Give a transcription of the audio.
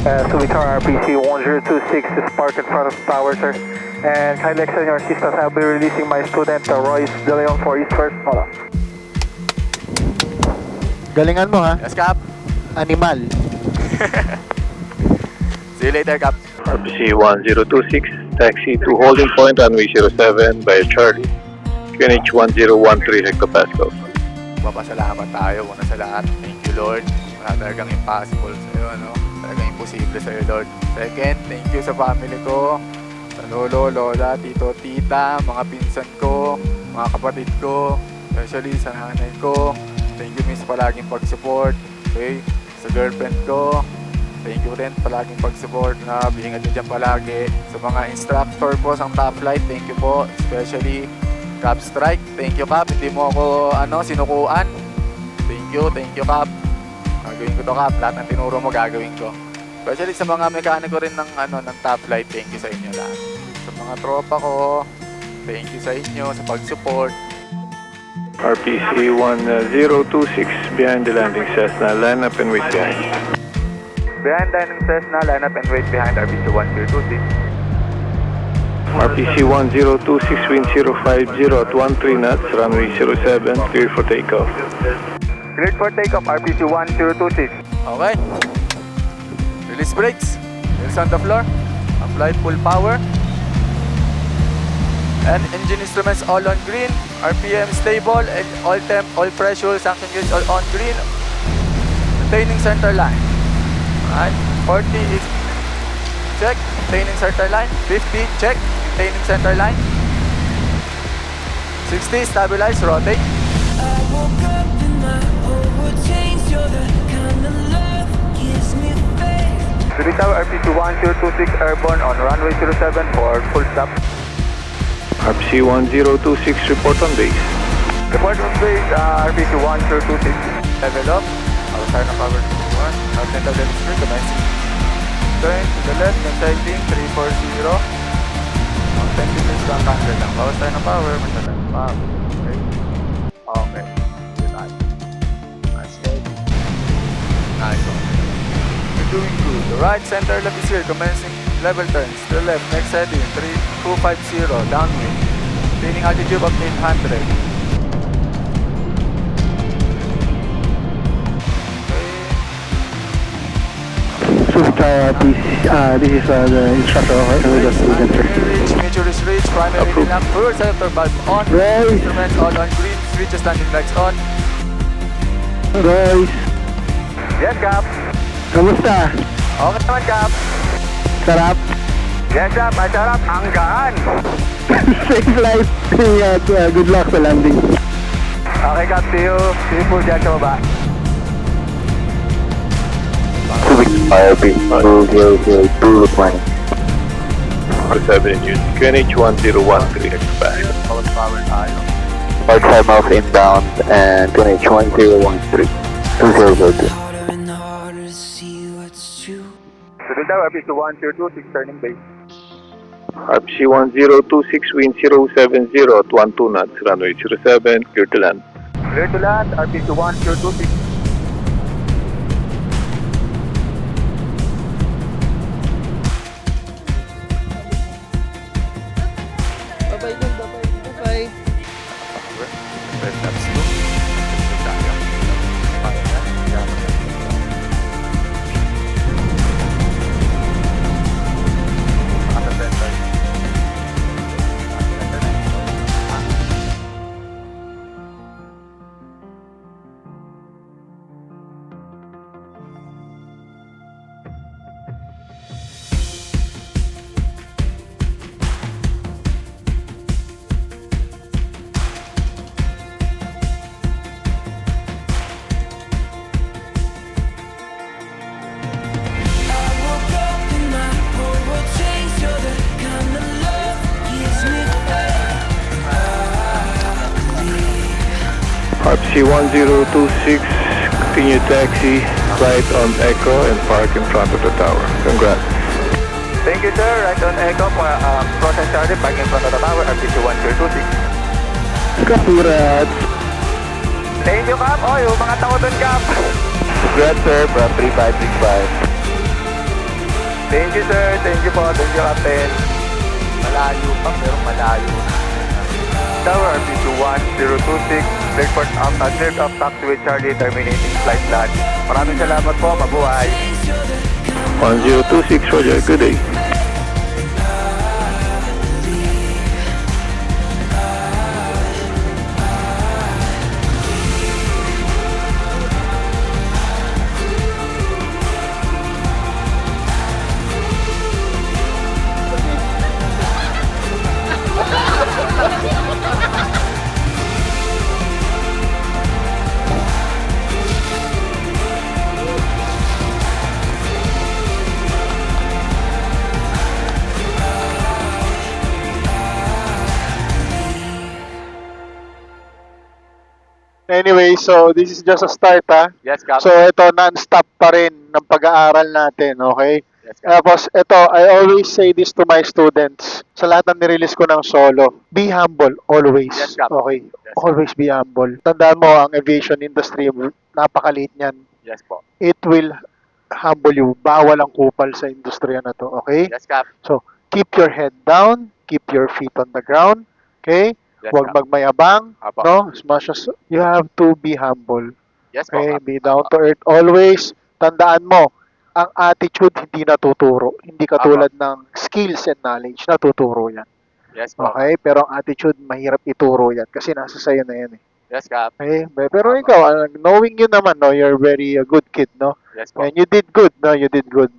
Subitar RPC 1026 is parked in front of the tower, sir. And kindly extend your assistance. I'll be releasing my student, Royce De Leon, for East First. Hold on. Galingan mo ha. Yes, Cap. Animal. See you later, Cap. RPC 1026, taxi to holding point runway 07 by Charlie. QNH 1013 hectopascal. Papasalamat tayo una sa lahat. Thank you, Lord. Wala talagang impossible sa'yo, ano? Talagang imposible sa'yo, Lord. Second, thank you sa family ko. Sa lolo, lola, tito, tita, mga pinsan ko, mga kapatid ko, especially sa nanay ko. Thank you, miss, palaging pag-support. Okay? Sa girlfriend ko, thank you rin palaging pag-support na bihingan nyo dyan palagi. Sa mga instructor po sa Top Flight, thank you po. Especially Cap Strike, thank you, Cap. Hindi mo ako sinukuan. Thank you, Cap. Gagawin ko to, Cap. Lahat ng tinuro mo gagawin ko. Especially sa mga mekaniko rin ng Top Flight, thank you sa inyo lahat. Sa mga tropa ko, thank you sa inyo sa pag-support. RPC 1026, behind the landing Cessna, line up and wait behind. Behind landing Cessna, line up and wait behind RPC 1026. RPC 1026, wind 050 at 13 knots, runway 07, clear for takeoff. Cleared for takeoff, RPC 1026. Okay. Release brakes. Wheels on the floor. Apply full power. And engine instruments all on green. RPM stable and all pressure sanction gauge all on green. Maintaining center line. Alright. 40 is check. Maintaining center line. 50 check. Maintaining center line. 60 stabilize, rotate. I woke up in my whole world changed. You're the kind of love gives me faith. Subitar RPC 1026 airborne on runway 07 for full stop. RPC 1026, report on base. Report on base, RPC 1026. Level up. Outside ng power 1. Outside of level 3. Commencing. Turn to the left. Exciting. 340. 10 meters lang tangle lang. Outside ng power. Masyadong power. Okay. Okay. Good eye. Nice head. Nice one. You're doing good. The right center left is here. Commencing level turns. To the left. Next heading. 3250. Downwind. Training altitude of 800. Subitar RPC, this is the instructor with the student. Major is reached, primary lamp, first selector valve on, Royce. instruments all on green, switches standing lights on. Royce, Yes, Cap. kamusta? Okay naman, Cap. Sarap? Yes, Cap. Masarap. Ang gaan. Safe flight. Good luck sa landing. Okay, Cap. See you po dyan sa baba. IRP 2002, requirement. R7 in use, QNH 1013 hectopascal. Power tayo. Part 5 miles inbound and QNH 1013. 2002. Harder and harder to see what's true. Subitar RPC 1026 turning base. RPC 1026, wind 070 at 12 knots, runway 07, clear to land. Clear to land, RPC 1026. Red taps 2. Tayo. Power na. Gamit na. Nakata-center. I woke up in my whole world changed. You're the kind of love gives me faith. RPC 1026, continue taxi, right on Echo and park in front of the tower. Congrats. Thank you, sir. Right on Echo. Process Charlie, back in front of the tower, RPC 1026. Congrats. Thank you, Cap. Oh, yung mga tao doon, Cap. Congrats, sir, from 3565. Thank you, sir. Thank you po. Thank you, Captain. Malayo pa, pero malayo na. Tower RP21026, Blackport lift off taxiway Charlie, terminating flight plan. Maraming salamat po. Mabuhay. 1026, Roger. Good day. Anyway, so this is just a start ha. Yes, Cap. So ito non-stop pa rin ng pag-aaral natin, okay? Yes, Cap. Tapos ito, I always say this to my students. Sa lahat ng nirelease ko ng solo, be humble always. Yes, Cap. Okay? Yes. Always be humble. Tandaan mo, ang aviation industry, napakaliit niyan. Yes po. It will humble you. Bawal ang kupal sa industriya na to, okay? Yes, Cap. So, keep your head down, keep your feet on the ground, okay? Yes, Huwag Cap. magmayabang, Apo. no? As much as you have to be humble. Yes po, Okay, Cap. be down to earth always. Tandaan mo, ang attitude hindi natuturo. Hindi katulad ng skills and knowledge, natuturo yan. Yes po. Okay? Pero ang attitude, mahirap ituro yan kasi nasa sayo na yan eh. Yes, Cap. Okay? Pero ikaw, knowing you naman, no, you're very good kid, no? Yes po. And you did good, no? You did good.